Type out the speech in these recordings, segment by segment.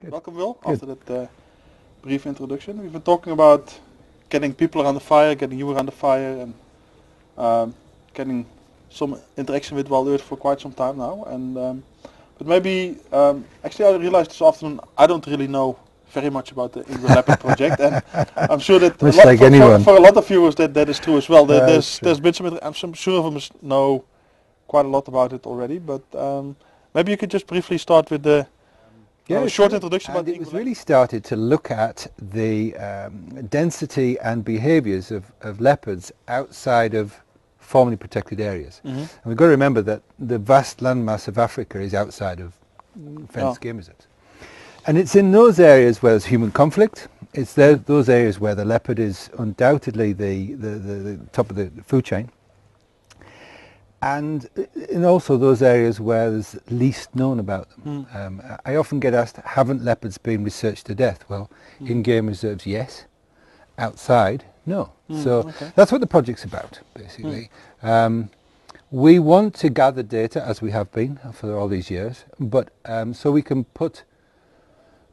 Good. Welcome, Will, Good. after that brief introduction. We've been talking about getting people around the fire, getting you around the fire, and getting some interaction with Wildearth for quite some time now. And but maybe, actually I realized this afternoon, I don't really know very much about the INGWE Leopard project, and I'm sure that for a lot of viewers that is true as well. There's been some, I'm sure of them know quite a lot about it already, but maybe you could just briefly start with the short introduction about it was really started to look at the density and behaviours of leopards outside of formerly protected areas. And we've got to remember that the vast landmass of Africa is outside of fenced game reserves. And it's in those areas where there's human conflict. It's those areas where the leopard is undoubtedly the top of the food chain. And also those areas where there's least known about them. I often get asked, haven't leopards been researched to death? Well, in game reserves, yes. Outside, no. So that's what the project's about, basically. We want to gather data, as we have been for all these years, but so we can put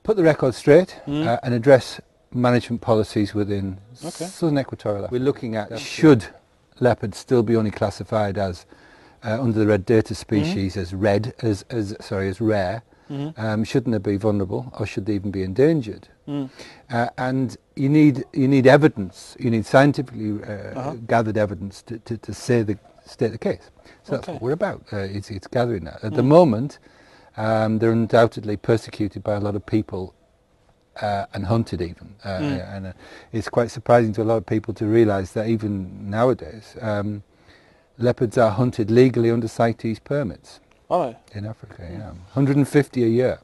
the record straight and address management policies within southern equatorial Africa. We're looking at should leopards still be only classified as under the red data species as rare. Shouldn't they be vulnerable, or should they even be endangered? And you need evidence. You need scientifically gathered evidence to state the case. So that's what we're about. It's gathering that. At the moment, they're undoubtedly persecuted by a lot of people. And hunted even, and it's quite surprising to a lot of people to realise that even nowadays leopards are hunted legally under CITES permits in Africa. 150 a year.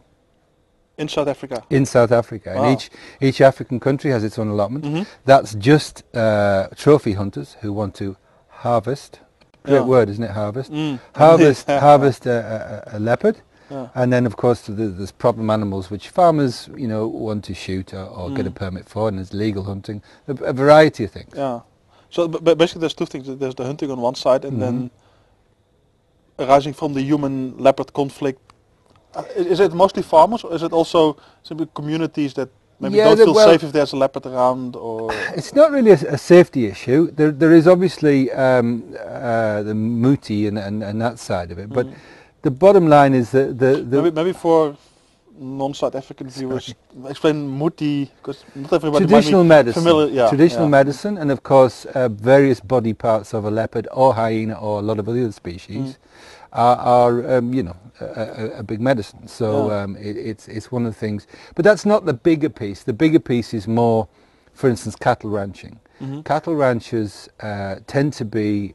In South Africa? In South Africa. Wow. And each African country has its own allotment. That's just trophy hunters who want to harvest. Great word, isn't it, harvest? Harvest a leopard. And then, of course, there's problem animals which farmers, want to shoot or get a permit for, and there's legal hunting, a variety of things. Yeah. So basically there's two things. There's the hunting on one side, and then arising from the human-leopard conflict. Is it mostly farmers, or is it also simply communities that maybe don't feel safe if there's a leopard around? Or it's not really a safety issue. There is obviously the muti and that side of it, but the bottom line is that maybe for non-South African viewers, explain muti, because not everybody traditional medicine, familiar. Traditional medicine, and of course various body parts of a leopard or hyena or a lot of other species are a big medicine. So it's one of the things, but that's not the bigger piece. The bigger piece is more, for instance, cattle ranching. Cattle ranchers tend to be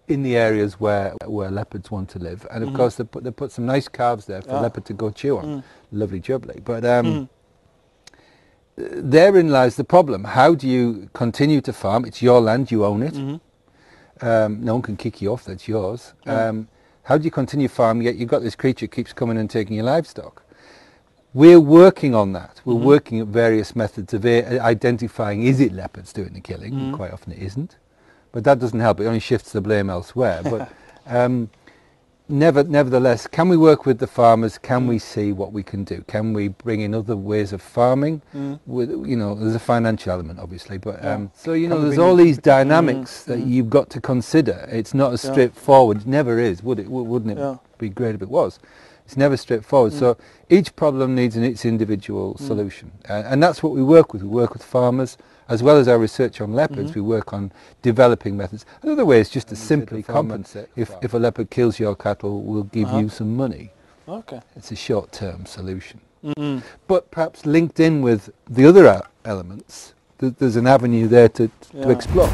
in the areas where leopards want to live, and of course they put some nice calves there for the leopard to go chew on. Lovely jubbly. But therein lies the problem. How do you continue to farm? It's your land, you own it. No one can kick you off, that's yours. How do you continue farming, yet you've got this creature keeps coming and taking your livestock? We're working on that. We're working at various methods of identifying, is it leopards doing the killing? Quite often it isn't. But that doesn't help. It only shifts the blame elsewhere. But nevertheless, can we work with the farmers? Can we see what we can do? Can we bring in other ways of farming? With there's a financial element, obviously. But so there's all these dynamics that you've got to consider. It's not as straightforward. It never is, would it? Wouldn't it be great if it was? It's never straightforward. So each problem needs its individual solution, and that's what we work with. We work with farmers. As well as our research on leopards, we work on developing methods. Another way is just to simply compensate. If a leopard kills your cattle, we'll give you some money. It's a short-term solution. But perhaps linked in with the other elements, there's an avenue there to explore.